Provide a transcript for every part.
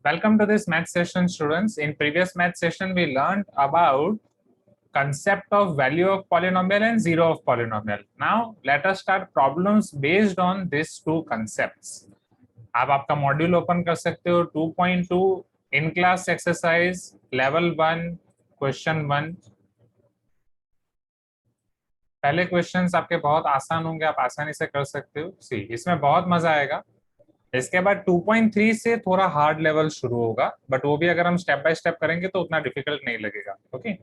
Welcome to this math session, students. In previous math session, we learned about concept of value of polynomial and zero of polynomial. Now, let us start problems based on these two concepts. आप आपका module open कर सकते हो 2.2 in class exercise level 1 question 1. पहले questions आपके बहुत आसान होंगे, आप आसानी से कर सकते हो. सी, इसमें बहुत मजा आएगा. इसके बाद 2.3 से थोड़ा हार्ड लेवल शुरू होगा, बट वो भी अगर हम स्टेप बाय स्टेप करेंगे तो उतना डिफिकल्ट नहीं लगेगा. ओके,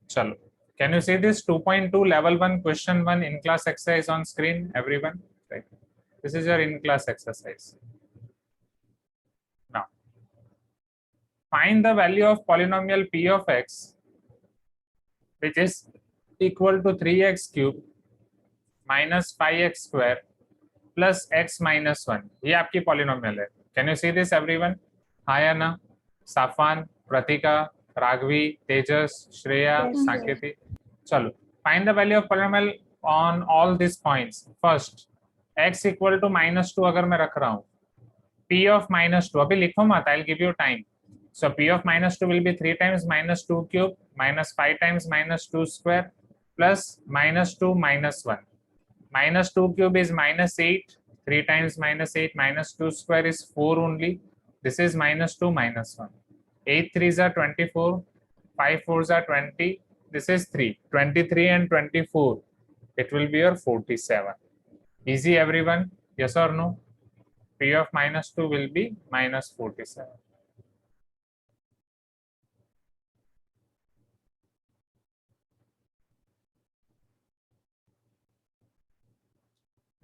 चलो. Can you see this 2.2 level 1 question 1 in class exercise on screen everyone? Right, this is your in class exercise. Now find the value of polynomial p of x which is equal to 3x cube minus 5x square plus x minus 1. ये आपकी polynomial है. Can you see this everyone? हाँ या ना? साफान, प्रतिका, राघवी, तेजस, श्रेया, सांकेति. चलो, find the value of polynomial on all this points. First, x equal to -2 अगर मैं रख रहा हूँ, p ऑफ -2 अभी लिखो मत, I will give you time. So p of -2 will be 3 times -2 cube minus 5 times -2 square plus -2 minus 1. -2 cube is -8. 3 times -8 -2 square is 4 only. This is -2 minus 1. 8 3s are 24. 5 4s are 20. This is 3. 23 and 24. It will be your 47. Easy everyone? Yes or no? P of -2 will be -47.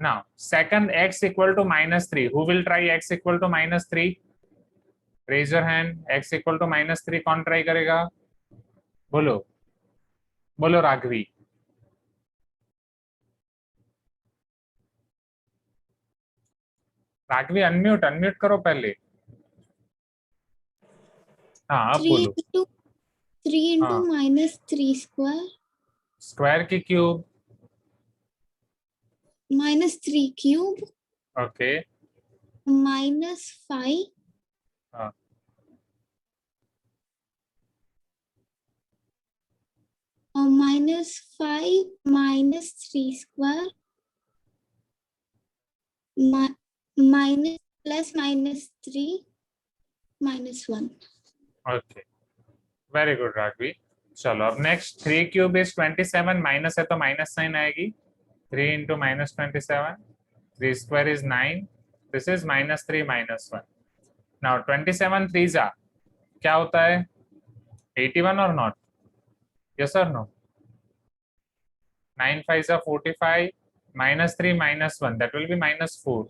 Now, second, x equal to -3. Who will try x equal to -3? Raise your hand. X equal to -3 कौन try करेगा? बोलो, बोलो Raghavi. Raghavi unmute करो पहले. हाँ, अब बोलो. 3 into -3 square square की क्यूब. -3 cube okay. -5 हाँ. और -5 -3 square minus plus -3 -1. Okay, very good Raghavi. चलो, अब नेक्स्ट 3 क्यूब इज 27. माइनस है तो माइनस साइन आएगी. 3 into -27. 3 square is 9. This is -3 -1. Now 27 3 जा क्या होता है? 81 और not? Yes or no? 9 5s are 45. -3 -1, that will be -4.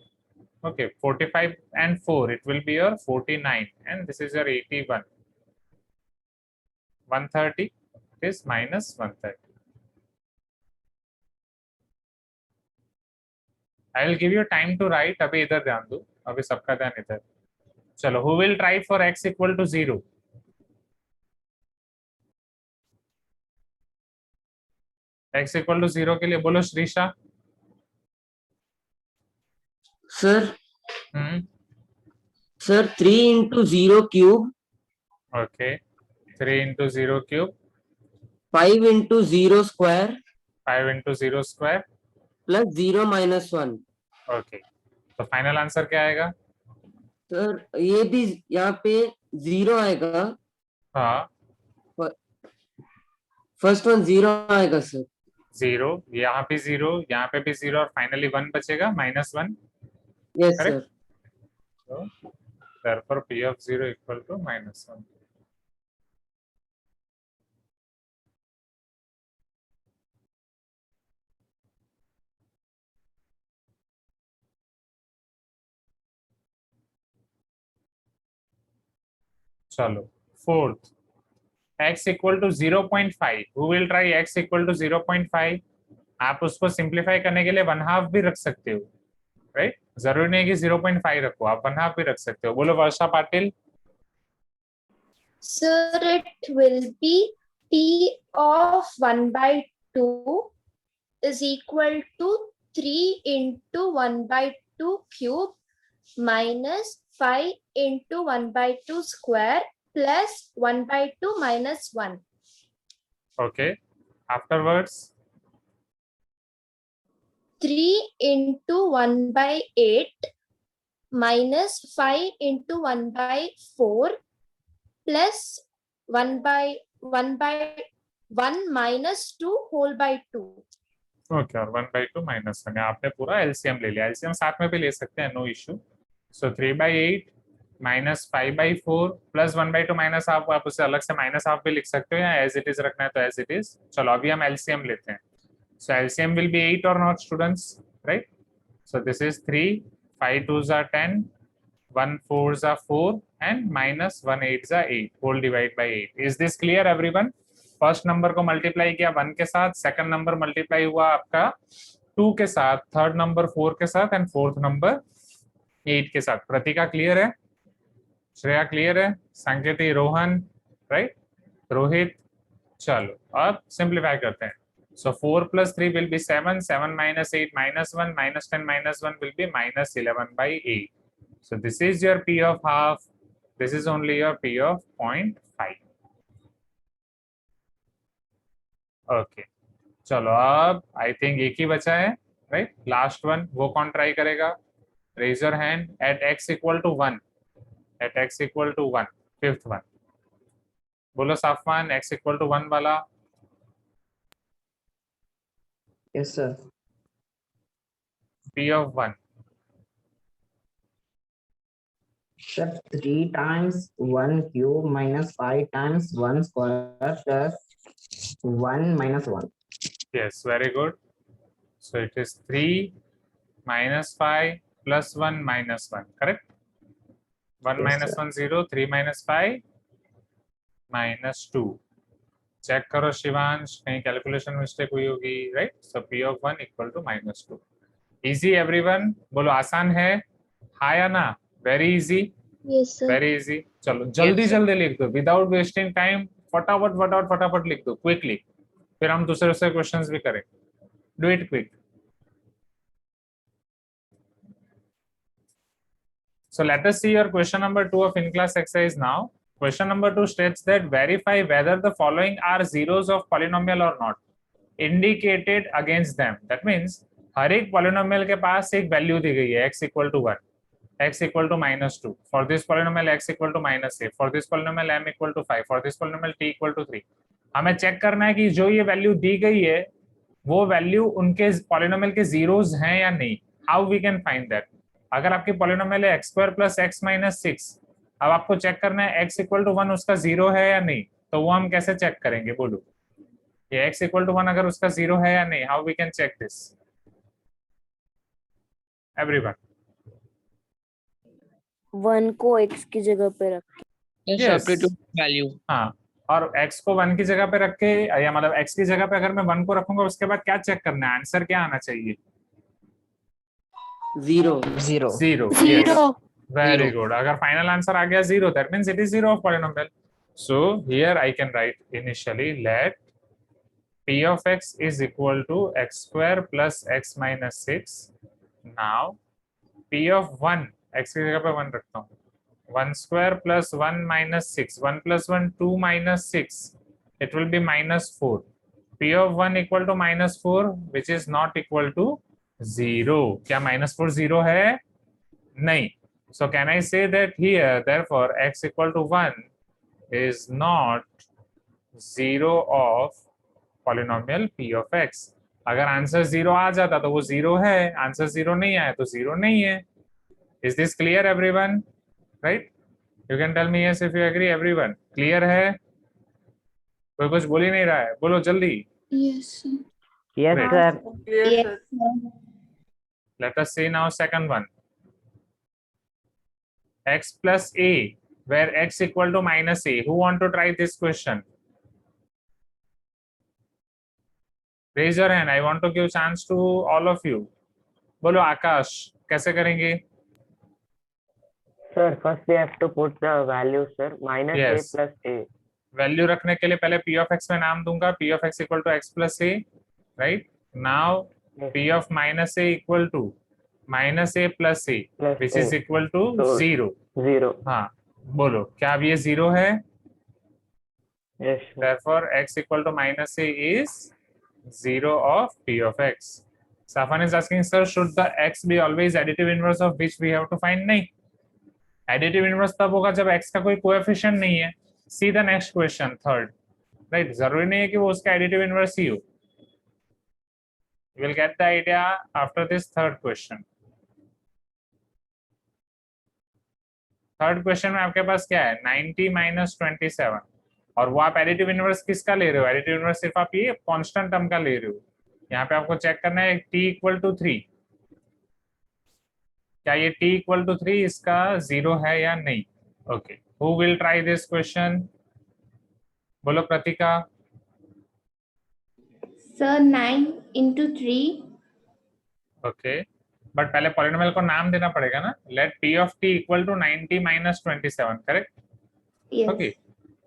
Okay, 45 and 4, it will be your 49, and this is your 81. 130, it is -130. I will give you time to write. अभी इधर ध्यान दो, अभी सबका ध्यान इधर. चलो, who will try for x equal to 0? x equal to 0 के लिए बोलो Shreesha. Sir 3 into 0 cube. Okay, 3 into 0 cube. 5 into 0 square. 5 into 0 square. Plus 0 minus 1. Okay, तो फाइनल आंसर क्या आएगा? सर ये भी यहाँ पे 0 आएगा. हाँ, फर्स्ट वन 0 आएगा सर. 0, यहाँ पे 0, यहाँ पे भी 0, और फाइनली 1 बचेगा, -1. Yes Correct? Sir. So therefore p of 0 equal to -1. चलो, fourth, x equal to 0.5. Who will try x equal to 0.5? आप उसको सिंप्लीफाई करने के लिए 1/2 भी रख सकते हो, राइट? जरूरी नहीं कि 0.5 रखो, आप 1/2 भी रख सकते हो. बोलो वर्षा Patil. Sir, it will be p of 1/2 is equal to 3 into 1/2 cube minus 5 into 1 by 2 square plus 1 by 2 minus 1. Okay. Afterwards, 3 into 1 by 8 minus 5 into 1 by 4 plus 1 by 1 minus 2 whole by 2. Okay, और 1/2 minus 1 आपने पूरा LCM ले लिया, LCM साथ में भी ले सकते हैं, नो इशू। सो 3/8 माइनस 5/4 प्लस 1/2 माइनस हाफ, आप उसे अलग से माइनस हाफ भी लिख सकते हो या एज इट इज रखना है तो एज इट इज। चलो अभी हम एलसीएम लेते हैं। सो एलसीएम विल बी 8 और not students, right? So this is 3, 5 2s are 10, 1 4s are 4 and minus 1 8s are 8 whole divide by 8. Is this clear everyone? First number को मल्टीप्लाई किया 1 के साथ, सेकंड नंबर मल्टीप्लाई हुआ आपका 2 के साथ, थर्ड नंबर 4 के साथ एंड फोर्थ नंबर 8 के साथ। प्रतिका क्लियर है? श्रेया क्लियर है? संकेती, रोहन, राइट? रोहित, चलो अब सिंप्लीफाई करते हैं। So 4 plus 3 will be 7, 7 minus 8 minus 1, minus 10 minus 1 will be minus 11/8. So this is your P of half, this is only your P of 0.5. Okay, चलो अब आई थिंक एक ही बचा है, राइट? लास्ट वन, वो कौन try करेगा? Raise your hand at x equal to 1, at x equal to 1, fifth one बोलो Safwan, x equal to 1 वाला। Yes, sir. P of 1, Sir, 3 times 1 cube minus 5 times 1 square plus 1 minus 1. yes, very good. So it is 3 minus 5 plus 1 minus 1, correct? 1 Yes, minus sir. 1 0, 3 minus 5 minus 2. Check करो शिवांश, कहीं calculation mistake हुई होगी, right? So P of 1 equal to -2. Easy everyone, बोलो आसान है, हाँ या ना? Very easy, Yes, sir. Very easy. चलो जल्दी जल्दी लिख दो विदाउट वेस्टिंग टाइम, फटाफट फटाफट लिख दो क्विकली, फिर हम दूसरे दूसरे क्वेश्चंस भी करें। Do it quick. So let us see your question number 2 of in-class exercise now. Question number 2 states that verify whether the following are zeros of polynomial or not, indicated against them. That means हर एक polynomial के पास एक value दी गई है, x equal to 1, x equal to -2, for this polynomial x equal to -a, for this polynomial m equal to 5, for this polynomial t equal to 3. हमें check करना है कि जो ये वैल्यू दी गई है वो वैल्यू उनके polynomial के जीरोस हैं या नहीं। How we can find that? अगर आपकी पॉलिनोमियल है x² + x - 6, अब आपको चेक करना है x = 1 उसका जीरो है या नहीं, तो वो हम कैसे चेक करेंगे? बोलो, ये x = 1 अगर उसका जीरो है या नहीं, how we can check this everyone? 1 को x की जगह पे रख के। Yes. substitute value. हाँ, और x को 1 की जगह पे रख के, या मतलब x की जगह पे अगर मैं 1 को रखूंगा उसके बाद क्या चेक करना है? आंसर क्या आना चाहिए? 0. 0. जीरो। Very Zero. good. अगर फाइनल आंसर आ गया 0, that means it is 0 of polynomial. So here I can write initially let P of x is equal to x² plus x minus 6. Now P of 1, x की जगह पे 1 रखता हूँ, 1² plus 1 minus 6, 1 plus 1 2 minus 6, it will be -4. P of 1 equal to -4 which is not equal to 0. क्या -4 0 है? नहीं. So can I say that here therefore x equal to 1 is not 0 of polynomial P of x. अगर answer 0 आ जाता तो वो 0 है, answer 0 नहीं आया तो 0 नहीं है। Is this clear everyone? Right? You can tell me yes if you agree everyone. Clear है? कोई कुछ बोल ही नहीं रहा है, बोलो जल्दी। Yes, sir. Yes, Great. sir. Yes. Let us see now second one. X plus a, where x equal to -a. Who want to try this question? Raise your hand. I want to give chance to all of you. बोलो आकाश, कैसे करेंगे? Sir, first we have to put the value, sir. Minus Yes. a plus a. Value रखने के लिए पहले P of x में नाम दूंगा, P of x equal to x plus a, right? Now Yes. P of -a equal to minus a plus a plus which is a. Equal to So- 0। 0. हाँ बोलो क्या अब ये 0 है? Yes, sir. Therefore x equal to minus a is 0 of p of x. Safan is asking, sir, should the x be always additive inverse of which we have to find? नहीं, additive inverse तब होगा जब x का कोई coefficient नहीं है। See the next question, third, right? जरूरी नहीं है कि वो उसका additive inverse ही हो। You will get the idea after this third question. Third question में आपके पास क्या है? 90 माइनस 27, और वो आप एडिटिव इनवर्स किसका ले रहे हो? एडिटिव इनवर्स सिर्फ आप ये कांस्टेंट टर्म का ले रहे हो। यहाँ पे आपको चेक करना है t इक्वल टू 3, क्या ये t इक्वल टू 3 इसका 0 है या नहीं? Okay, who will try this question? बोलो Pratika. Sir, 9 into 3. Okay, but पहले पॉलिनोमियल को नाम देना पड़ेगा ना। Let p of t equal to 90 minus 27, correct? Yes. Okay,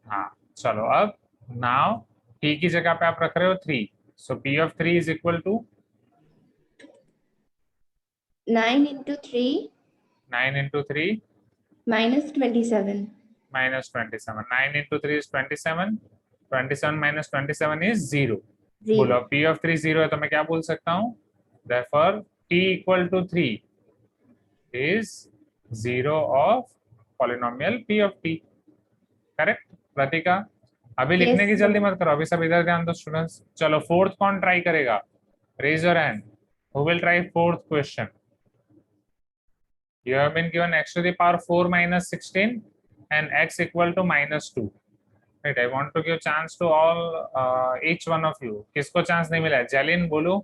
हाँ चलो, अब नाउ t की जगह पे आप रख रहे हो 3, so p of 3 is equal to 9 into 3 9 into 3 minus 27. minus 27. 9 into 3 is 27, 27 minus 27 is 0. 0. बोलो p of 3 0 है तो मैं क्या बोल सकता हूँ? Therefore t equal to 3 is 0 of polynomial p of t, correct प्रतिका? अभी Yes, लिखने की sir. जल्दी मत करो, अभी सब इधर ध्यान दो स्टूडेंट्स। चलो फोर्थ कौन ट्राई करेगा? Raise your hand, who will try fourth question? You have been given x to the power 4 minus 16 and x equal to minus 2. Right, I want to give chance to all, each one of you. किसको chance नहीं मिला है? Jaylin बोलो।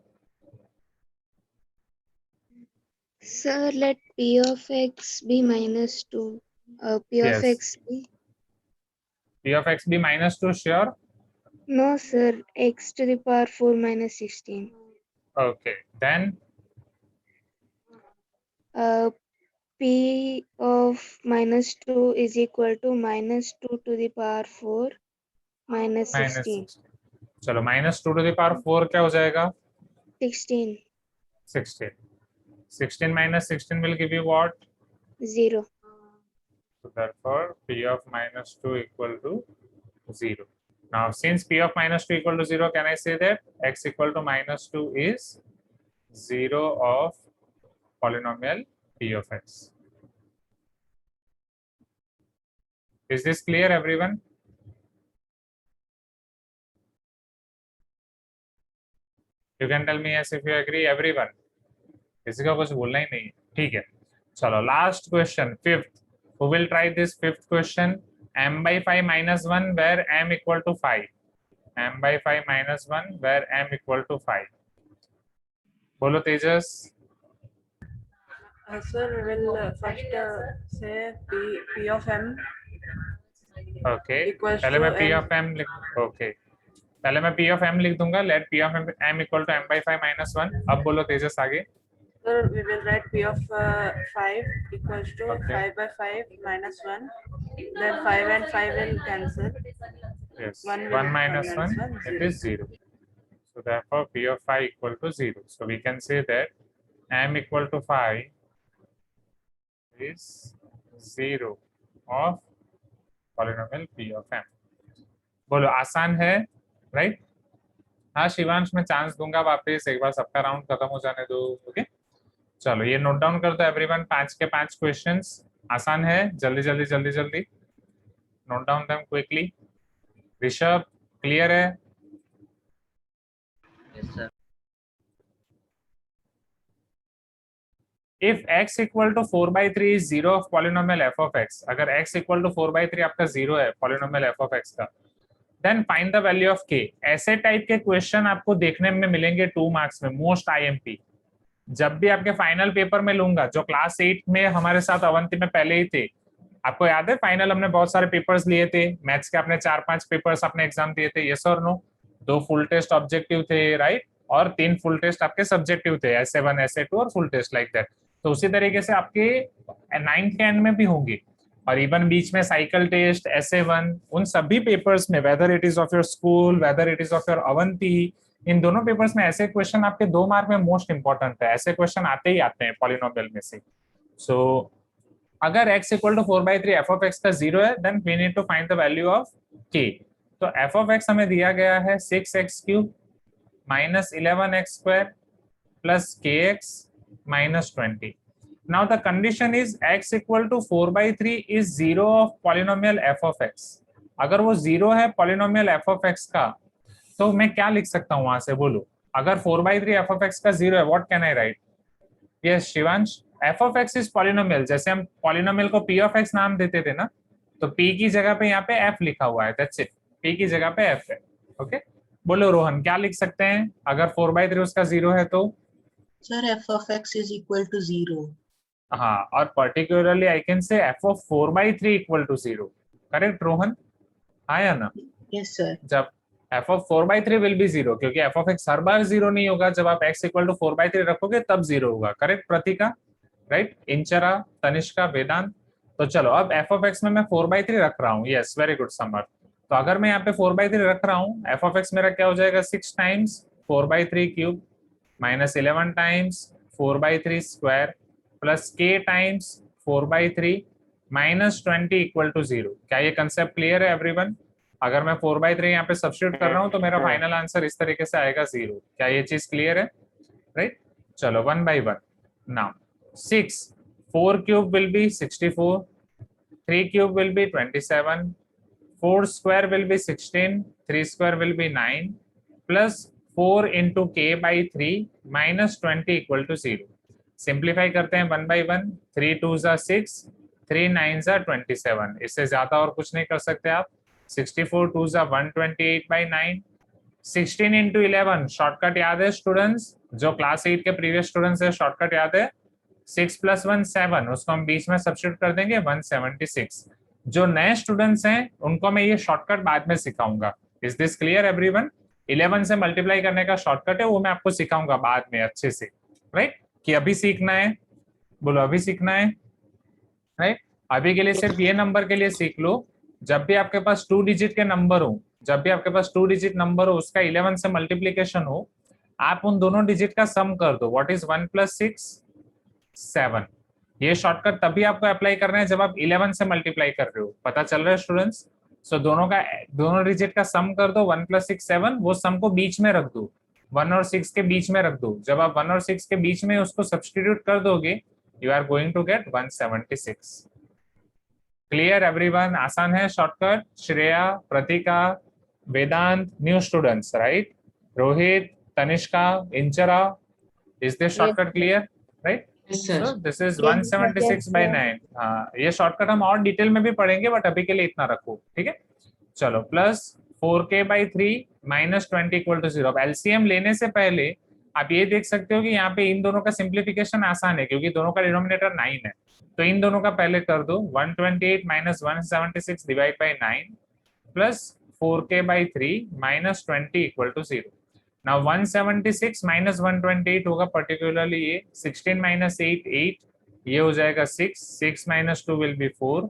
Sir, let p of x be minus 2. P Yes. of x be. P of x be minus 2, sure? No, sir. X to the power 4 minus 16. Okay, then P of minus 2 is equal to minus 2 to the power 4 minus minus 16. 16. चलो minus 2 to the power 4 क्या हो जाएगा? 16. 16. 16 minus 16 will give you what? 0. So therefore p of minus 2 equal to 0. Now since p of minus 2 equal to 0, can I say that x equal to minus 2 is 0 of polynomial p of x? Is this clear everyone? You can tell me yes if you agree, everyone. किसी का कुछ बोलना ही नहीं है, ठीक है। चलो last question, fifth, who will try this fifth question? m by 5 minus 1 where m equal to 5. m by 5 minus 1 where m equal to 5. बोलो Tejas. Sir, we will first say P of m okay, equals पहले to मैं p m. of m लिख, okay पहले मैं p of m लिख दूंगा। Let p of m equal to m by 5 minus 1। अब बोलो तेजस आगे। Sir, we will write P of 5 equals to Okay. 5 by 5 minus 1. Then 5 and 5 will cancel. Yes, 1 1 minus 1, one, it is 0. So therefore p of 5 equal to 0. So we can say that m equal to 5 is 0 of polynomial p of m. बोलो आसान है, right? हाँ शिवांश, मैं chance दूंगा वापस, एक बार सबका round खत्म हो जाने दो। ओके, चलो ये नोट डाउन कर दो एवरीवन, 5 के 5 क्वेश्चंस आसान है। जल्दी जल्दी जल्दी जल्दी note down them quickly. Rishabh clear है? Yes, sir. If x equal to 4/3 is 0 of polynomial f of x, अगर x equal to 4/3 आपका 0 है polynomial f of x का, then find the value of k. ऐसे टाइप के question आपको देखने में मिलेंगे 2 मार्क्स में, मोस्ट IMP। जब भी आपके फाइनल पेपर में लूंगा, जो क्लास 8 में हमारे साथ अवंती में पहले ही थे, आपको याद है फाइनल हमने बहुत सारे पेपर्स लिए थे, मैथ्स के अपने 4-5 पेपर्स अपने एग्जाम दिए थे, यस और नो? 2 फुल टेस्ट ऑब्जेक्टिव थे, राइट, और 3 फुल टेस्ट आपके सब्जेक्टिव थे, SA1 SA2 और फुल टेस्ट लाइक दैट। तो उसी तरीके से आपके 9th के एंड में भी होंगे, और इवन बीच में साइकिल टेस्ट, SA1, उन सभी पेपर्स में, whether it is of your school, whether it is of your Avanti, इन दोनों पेपर्स में ऐसे क्वेश्चन आपके 2 मार्क में मोस्ट इंपॉर्टेंट है, ऐसे क्वेश्चन आते ही आते हैं पॉलिनोमियल में से। सो अगर x equal to 4/3 F of X का 0 है, then we need to find the value of k। तो एफ ऑफ एक्स हमें दिया गया है 6x³ minus 11x² plus kx minus 20। Now the condition is x equal to 4/3 is 0 of polynomial f of x। अगर वो 0 है polynomial f of x का, तो मैं क्या लिख सकता हूँ वहां से, बोलो। अगर 4/3 f of x का 0 है, what can I write? Yes, Shivansh, f of x is polynomial। जैसे हम polynomial को p of x नाम देते थे ना, तो p की जगह पे यहाँ पे f लिखा हुआ है, that's it। p की जगह पे f है, ओके। बोलो रोहन, क्या लिख सकते हैं अगर 4/3 उसका 0 है तो? Sir, f of x is equal to 0. हाँ, और particularly I can say f of 4/3 equal to 0। Correct Rohan, हाँ या ना? Yes, sir. जब f of 4/3 विल बी 0, क्योंकि f of x हर बार 0 नहीं होगा, जब आप x इक्वल टू 4/3 रखोगे तब 0 होगा। Correct Prateeka, right? इंचरा, तनिष्का, वेदांत। तो चलो अब f of x में मैं 4/3 रख रहा हूँ। Yes, very good summer. तो अगर मैं यहाँ पे 4/3 रख रहा हूँ, f of x मेरा क्या हो जाएगा? 6 times 4/3³ minus 11 times 4/3 square plus k times 4/3 minus 20 equal to 0। क्या ये कंसेप्ट क्लियर है एवरीवन? अगर मैं 4/3 यहाँ पे सब्स्टिट्यूट कर रहा हूँ तो मेरा फाइनल आंसर इस तरीके से आएगा 0। क्या ये चीज क्लियर है? राइट, चलो 1 by 1 now. 6 4³ will be 64, 3³ will be 27, 4 square will be 16, 3 square will be 9 plus 4 into k by 3 minus 20 equal to 0। Simplify करते हैं 1 by 1। 3 2s are 6, 3 9s are 27। इससे ज्यादा और कुछ नहीं कर सकते आप। 64 2s are 128 by 9। 16 into 11 shortcut याद है स्टूडेंट्स? जो क्लास 8 के प्रीवियस स्टूडेंट्स है, शॉर्टकट याद है? 6 + 1 7, उसको हम बीच में सब्स्टिट्यूट कर देंगे 176। जो नए स्टूडेंट्स हैं उनको मैं ये शॉर्टकट बाद में सिखाऊंगा। Is this clear everyone? 11 से मल्टीप्लाई करने का शॉर्टकट है, वो मैं आपको सिखाऊंगा बाद में अच्छे से, राइट? कि अभी सीखना है, बोलो अभी सीखना है, राइट? अभी के लिए सिर्फ ये नंबर के लिए सीख लो। जब भी आपके पास 2 डिजिट के नंबर हो, जब भी आपके पास 2 डिजिट नंबर हो, उसका 11 से मल्टीप्लीकेशन हो, आप उन दोनों डिजिट का सम कर दो। What is 1 + 6 7। ये शॉर्टकट तभी आपको अप्लाई करना है जब आप 11 से मल्टीप्लाई कर रहे हो। पता चल रहा है स्टूडेंट्स? सो दोनों डिजिट का सम कर दो। 1 + 6 7, वो सम को बीच में रख दो, 1 और 6 के बीच में रख दो। जब आप 1 और 6 के बीच में उसको सब्स्टिट्यूट कर दोगे, you are going to get 176। Clear everyone? आसान है shortcut. Shreya, Prateeka, Vedant, new students, right? Rohit, Tanishka, Inchara, is this shortcut clear? Right? Yes, sir. So this is 176 by 9। हाँ, ये शॉर्टकट हम और डिटेल में भी पढ़ेंगे, बट अभी के लिए इतना रखो, ठीक है? चलो, plus 4k by 3 minus 20 equal to 0। अब एलसीएम लेने से पहले आप ये देख सकते हो कि यहाँ पे इन दोनों का सिंप्लीफिकेशन आसान है, क्योंकि दोनों का डिनोमिनेटर 9 है। तो इन दोनों का पहले कर दो। 128 minus 176 divide by 9 plus 4k by 3 minus 20 equal to 0। Now 176 minus 128 होगा पर्टिकुलरली ये। 16 minus 8 8, ये हो जाएगा 6, 6 minus 2 will be 4,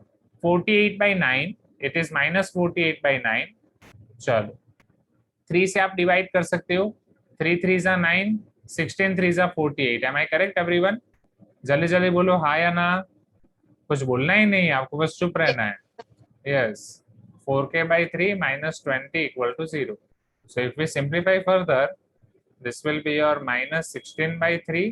48 by 9, it is minus 48 by 9। चलो 3 से आप डिवाइड कर सकते हो। 3 3s are 9, 16 3s are 48। Am I correct everyone? जल्दी जल्दी बोलो हाँ या ना। कुछ बोलना ही नहीं, आपको बस चुप रहना है। Yes, 4k by 3 minus 20 equal to 0। So if we simplify further, this will be your minus 16 by 3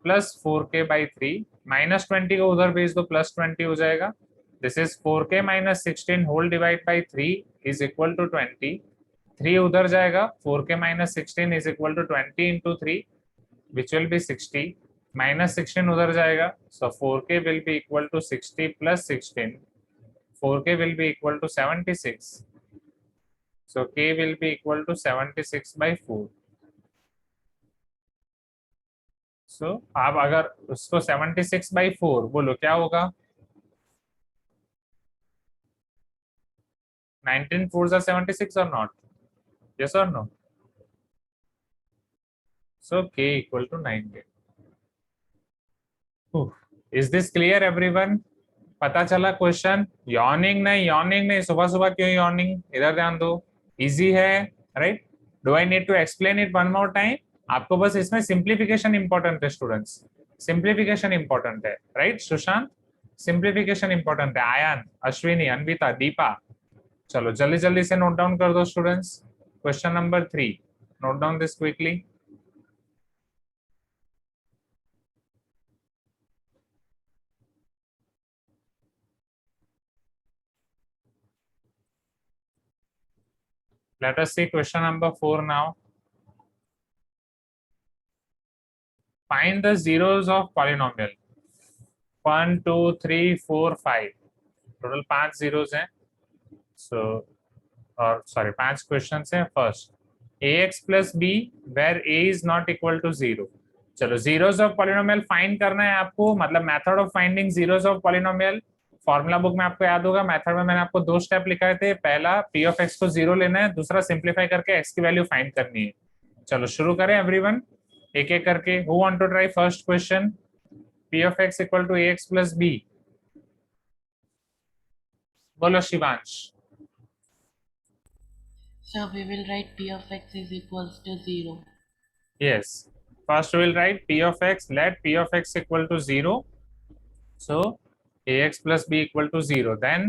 plus 4k by 3 minus 20 को उधर भेज दो, plus 20 हो जाएगा। This is 4k minus 16 whole divide by 3 is equal to 20। 3 उधर जाएगा, 4k minus 16 is equal to 20 into 3 which will be 60, minus 16 उधर जाएगा, so 4k will be equal to 60 plus 16, 4k will be equal to 76। So k will be equal to 76 by 4। So आप अगर उसको 76 by 4 बोलो क्या होगा? 19 4s are 76 or not? Yes or no? So k equal to 90। Is this clear everyone? पता चला question? Yawning नहीं, yawning नहीं। सुबह सुबह क्यों यॉर्निंग? इधर ध्यान दो। इजी है, right? Do I need to explain it one more time? आपको बस इसमें सिंप्लीफिकेशन इंपॉर्टेंट है स्टूडेंट्स, सिंप्लीफिकेशन इंपॉर्टेंट है, राइट सुशांत? सिंप्लीफिकेशन इंपॉर्टेंट है। आयन, अश्विनी, अनविता, दीपा, चलो जल्दी जल्दी से नोट डाउन कर दो students. Question number 3, note down this quickly. Let us see question number 4 now. Find the zeros of polynomial 1, 2, 3, 4, 5. Total 5 zeros हैं. So, or sorry, 5 questions हैं. First, ax plus b where a is not equal to 0. चलो zeros of polynomial find करना है आपको, मतलब method of finding zeros of polynomial. Formula book में आपको याद होगा, मेथड में मैंने आपको 2 स्टेप लिखाए थे। पहला p of x को 0 लेना है, दूसरा सिंप्लीफाई करके x की वैल्यू फाइंड करनी है। चलो शुरू करें एवरीवन, एक एक करके। Who want to try first question? p of x equal to ax plus b। बोलो Shivansh. So we will write P of X is equals to 0. Yes, first we will write p of x, let p of x equal to 0. So ax plus b equal to 0. Then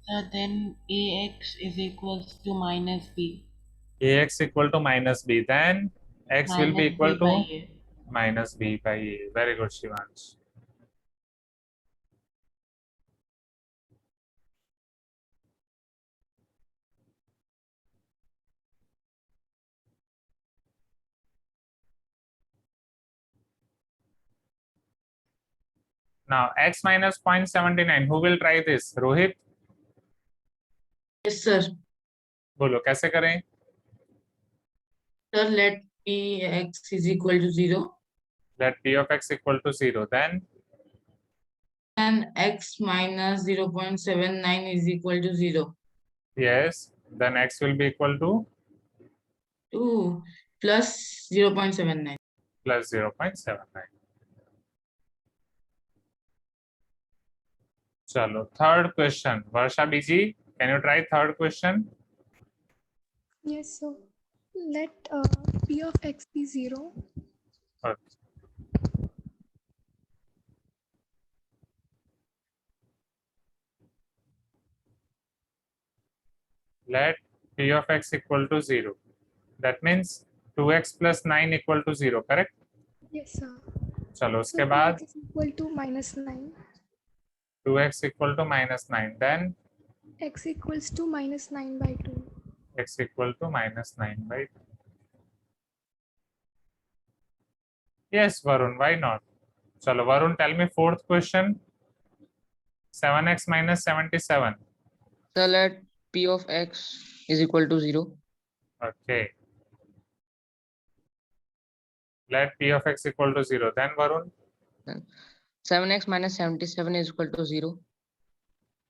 So then AX is equals to minus B. ax equal to minus b. Then x will be Minus equal B to by A. minus b by a. Very good, Shivansh. Now x minus 0.79. Who will try this? Rohit? Yes, sir. बोलो कैसे करें? Sir, let Px is equal to 0 Let p of x equal to 0. Then and x minus 0.79 is equal to 0 yes, then x will be equal to plus 0.79. plus 0.79. चलो third question. Varsha Biji, can you try third question? Yes, so let p of x be 0. Okay. Let p of x equal to 0. That means 2x plus 9 equal to 0, correct? Yes, sir. चलो So उसके बाद 2x is equal to minus 9. 2x equal to minus 9. Then X equals to minus 9 by 2. x equal to minus 9 by 2. Yes, Varun, why not? Chalo, Varun, tell me fourth question. 7x minus 77. So let p of x is equal to 0. Okay. Let p of x equal to 0. Then Varun. 7x minus 77 is equal to 0.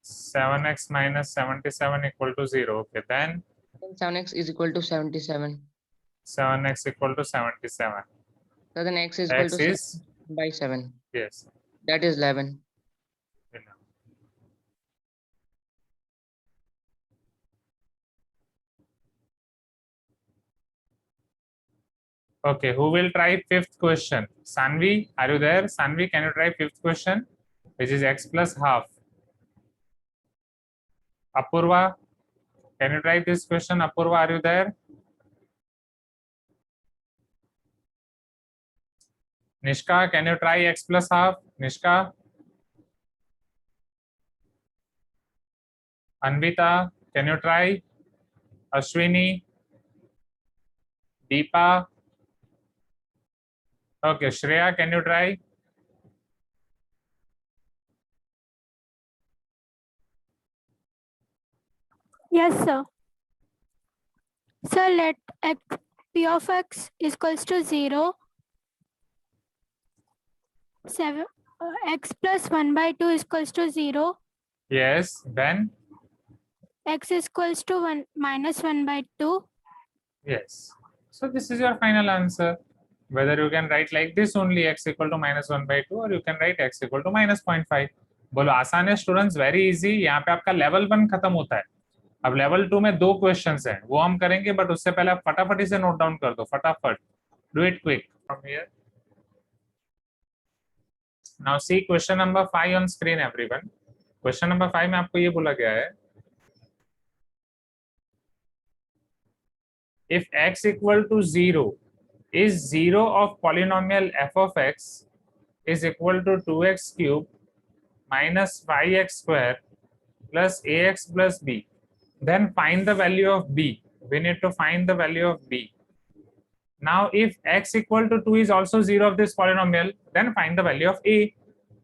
7x minus 77 equal to 0. Okay. Then 7x is equal to 77. 7x equal to 77. So then x is equal X to is 7 by 7. yes. That is 11. Okay, who will try fifth question? Sanvi, are you there? Sanvi, can you try fifth question, which is x plus half? Apurva, can you try this question? Apurva, are you there? Nishka, can you try x plus half? Nishka. Anvita, can you try? Ashwini. Deepa. Okay, Shreya, can you try? Yes, sir. So let p of x is equals to 0. x plus 1 by 2 is equals to 0. Yes, then? X is equals to 1 minus 1 by 2. Yes. So this is your final answer. Whether you can write like this only, x equal to minus 1 by 2, or you can write x equal to minus 0.5. बोलो आसान है students, very easy. यहाँ पे आपका level 1 खत्म होता है। अब लेवल 2 में 2 क्वेश्चंस हैं, वो हम करेंगे, बट उससे पहले आप फटाफट से नोट डाउन कर दो, फटाफट, do it quick from here. Now see question number 5 on screen everyone. Question number 5 में आपको ये बोला गया है, if x equal to 0 is 0 of polynomial f of x is equal to 2x cube minus 5x square plus ax plus b, then find the value of b. We need to find the value of b. Now if x equal to 2 is also 0 of this polynomial, then find the value of a.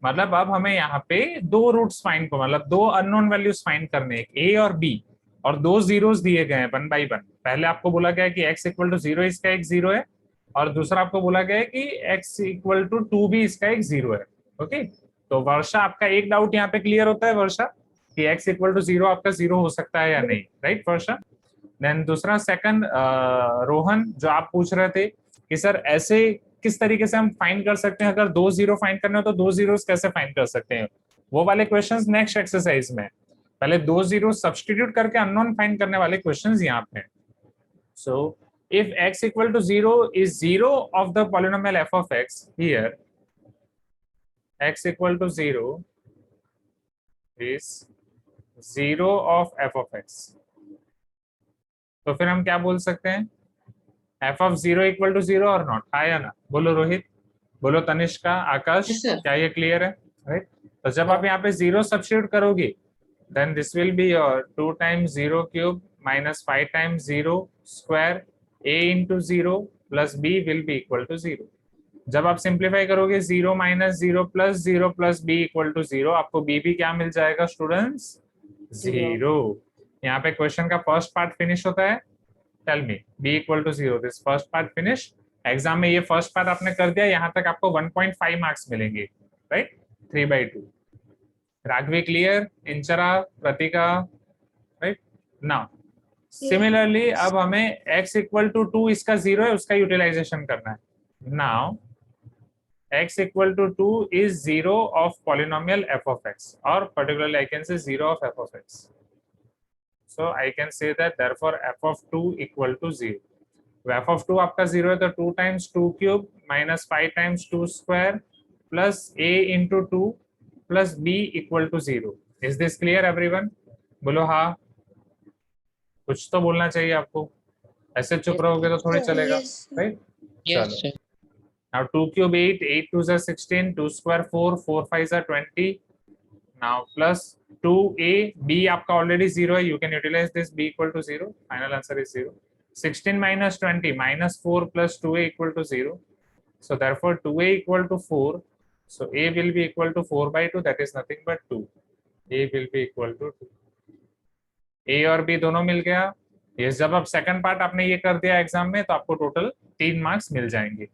मतलब अब हमें यहाँ पे दो roots find को, मतलब दो unknown values find करने, एक a और b, और दो जीरोस दिए गए हैं 1 by 1। पहले आपको बोला गया है कि x इक्वल टू 0 इसका एक 0 है, और दूसरा आपको बोला गया है कि x इक्वल टू 2 भी इसका एक 0 है। ओके, तो वर्षा आपका एक डाउट यहाँ पे क्लियर होता है वर्षा, कि x इक्वल टू 0 आपका 0 हो सकता है या नहीं, राइट वर्षा? देन दूसरा सेकंड रोहन, जो आप पूछ रहे थे कि सर ऐसे किस तरीके से हम फाइंड कर सकते हैं, अगर दो जीरो फाइंड करना हो तो दो जीरोस कैसे फाइंड कर सकते हैं, वो वाले क्वेश्चंस नेक्स्ट एक्सरसाइज में। पहले दो जीरो सब्स्टिट्यूट करके अननोन फाइंड करने वाले क्वेश्चंस यहाँ पे। So if x equal to 0 is 0 of the polynomial f of x, here x equal to 0 is 0 of f of x, तो फिर हम क्या बोल सकते हैं, f of 0 इक्वल टू 0 और नॉट, हाँ या ना? बोलो रोहित, बोलो तनिष्का, आकाश, Yes, sir. क्या ये क्लियर है? राइट, तो जब आप यहाँ पे 0 सब्स्टिट्यूट करोगे, then this will be your 2 times 0 cube minus 5 times 0 square, a into 0 plus b will be equal to 0. जब आप सिंप्लीफाई करोगे 0 minus 0 plus b equal to 0, आपको b भी क्या मिल जाएगा स्टूडेंट्स? 0। यहाँ पे क्वेश्चन का फर्स्ट पार्ट फिनिश होता है। Tell me, b equal to 0, this first part finish. Exam में ये फर्स्ट पार्ट आपने कर दिया, यहाँ तक आपको 1.5 मार्क्स मिलेंगे, right? 3/2। Raghavi clear, Inchara, Prateeka, right? Now similarly अब हमें x इक्वल टू 2 इसका 0 है, उसका यूटिलाइजेशन करना है। Now x equal to 2 is 0 of polynomial f of x, और particularly I can say 0 of f of x, so I can say that therefore f of 2 equal to 0. f of 2 आपका 0 है, तो 2 times 2 cube minus 5 times 2 square plus a into 2 plus b equal to 0. Is this clear everyone? बोलो हाँ, कुछ तो बोलना चाहिए आपको, ऐसे चुप रहोगे तो थोड़ी चलेगा, right? Yes, sir. Now 2 cube 8, 8 2s are 16, 2 square 4, 4 5s are 20. Now plus 2a, b आपका already 0 है, you can utilize this, b equal to 0, final answer is 0. 16 minus 20 minus 4 plus 2a equal to 0. So therefore 2a equal to 4. So a will be equal to 4/2, that is nothing but 2. a will be equal to 2. a और b दोनों मिल गया। ये जब अब second part आपने ये कर दिया एग्जाम में, तो आपको टोटल 3 मार्क्स मिल जाएंगे।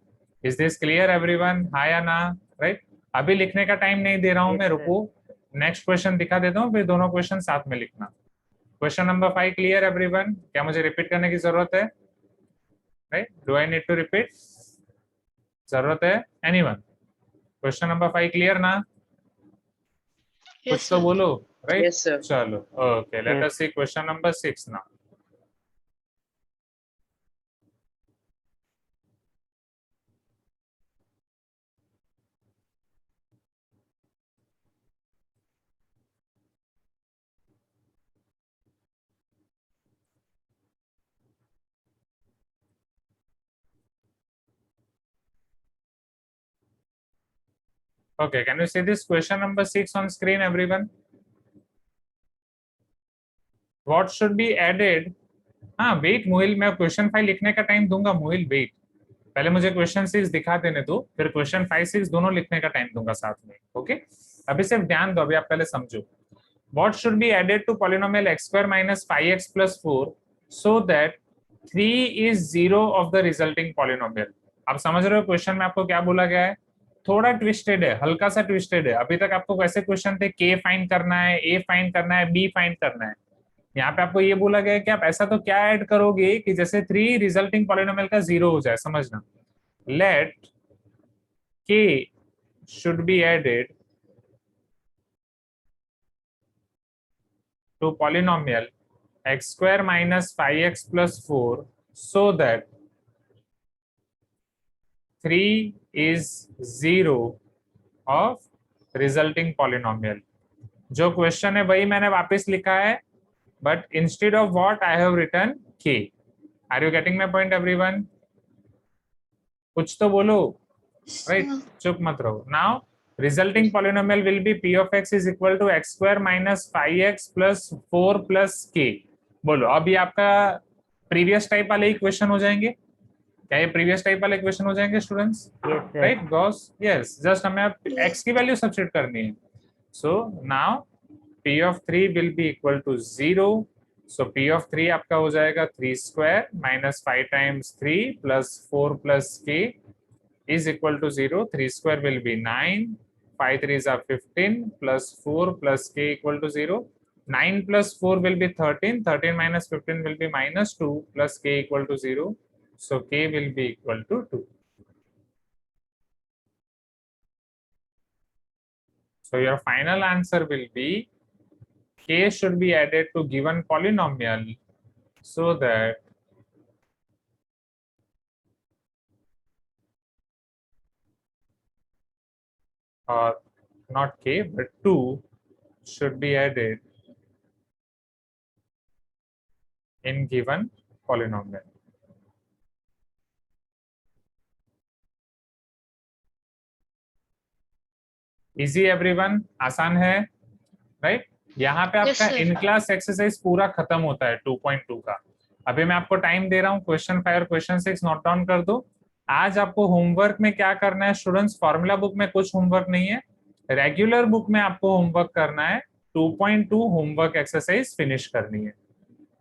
इज दिस क्लियर एवरीवन, हाँ या ना? राइट, अभी लिखने का टाइम नहीं दे रहा हूं मैं, रुको, नेक्स्ट क्वेश्चन दिखा देता हूँ, फिर दोनों क्वेश्चन साथ में लिखना। Question number 5 clear everyone? क्या मुझे रिपीट करने की जरूरत है? Right, do I need to repeat? जरूरत है एनीवन? क्वेश्चन नंबर 5 क्लियर ना? कुछ तो बोलो, राइट? Yes, sir. चलो, okay, let us see question number 6 now. Okay, can you see this question number 6 on screen, everyone? What should be added? हाँ, wait Mohil, मैं question 5 लिखने का टाइम दूंगा मोहिल, वेट, पहले मुझे क्वेश्चन 6 दिखा देने दो, फिर क्वेश्चन 5 6 दोनों लिखने का टाइम दूंगा साथ में। ओके, अभी सिर्फ ध्यान दो, अभी आप पहले समझो। What should be added to polynomial x square minus 5x plus 4 so that 3 is 0 of the resulting polynomial? आप समझ रहे हो क्वेश्चन में आपको क्या बोला गया है? थोड़ा ट्विस्टेड है, हल्का सा ट्विस्टेड है। अभी तक आपको कैसे क्वेश्चन थे, k फाइंड करना है, a फाइंड करना है, b फाइंड करना है। यहाँ पे आपको ये बोला गया है कि आप ऐसा तो क्या ऐड करोगे कि जैसे 3 रिजल्टिंग पॉलिनोमियल का 0 हो जाए। समझना, late k should be added to polynomial x square minus 5x plus 4 so that 3 is 0 of resulting polynomial. जो क्वेश्चन है वही मैंने वापस लिखा है, but instead of what I have written k. Are you getting my point, everyone? कुछ तो बोलो, right? चुप मत रहो. Now resulting polynomial will be p of x is equal to x square minus 5x plus 4 plus k. बोलो, अब ये आपका प्रीवियस टाइप वाले इक्वेशन हो जाएंगे. क्या ये प्रीवियस टाइप वाले इक्वेशन हो जाएंगे students? Right Gauss? Yes, just हमें अब x की वैल्यू सब्स्टिट्यूट करनी है. So now p of 3 will be equal to 0. So p of 3 आपका हो जाएगा 3 square minus 5 times 3 plus 4 plus k is equal to 0. 3 square will be 9. 5 3s are 15 plus 4 plus k equal to 0. 9 plus 4 will be 13. 13 minus 15 will be minus 2 plus k equal to 0. So k will be equal to 2. So your final answer will be k should be added to given polynomial so that not k but 2 should be added in given polynomial. Easy everyone? आसान है, right? यहाँ पे आपका in class exercise पूरा खत्म होता है 2.2 का. अभी मैं आपको टाइम दे रहा हूँ, क्वेश्चन 5 और क्वेश्चन 6 नोट डाउन कर दो. आज आपको होमवर्क में क्या करना है स्टूडेंट्स? फॉर्मूला बुक में कुछ होमवर्क नहीं है, रेगुलर बुक में आपको होमवर्क करना है. 2.2 होमवर्क एक्सरसाइज फिनिश करनी है.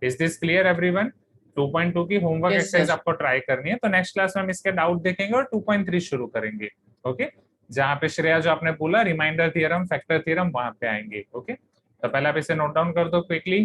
Is this clear everyone? 2.2 की होमवर्क एक्सरसाइज आपको ट्राई करनी है. तो नेक्स्ट क्लास में हम इसके डाउट देखेंगे और 2.3 शुरू करेंगे. ओके, जहाँ पे श्रेया जो आपने बोला रिमाइंडर थ्योरम, फैक्टर थ्योरम, वहां पे आएंगे. ओके, तो पहले आप इसे नोट डाउन कर दो क्विकली.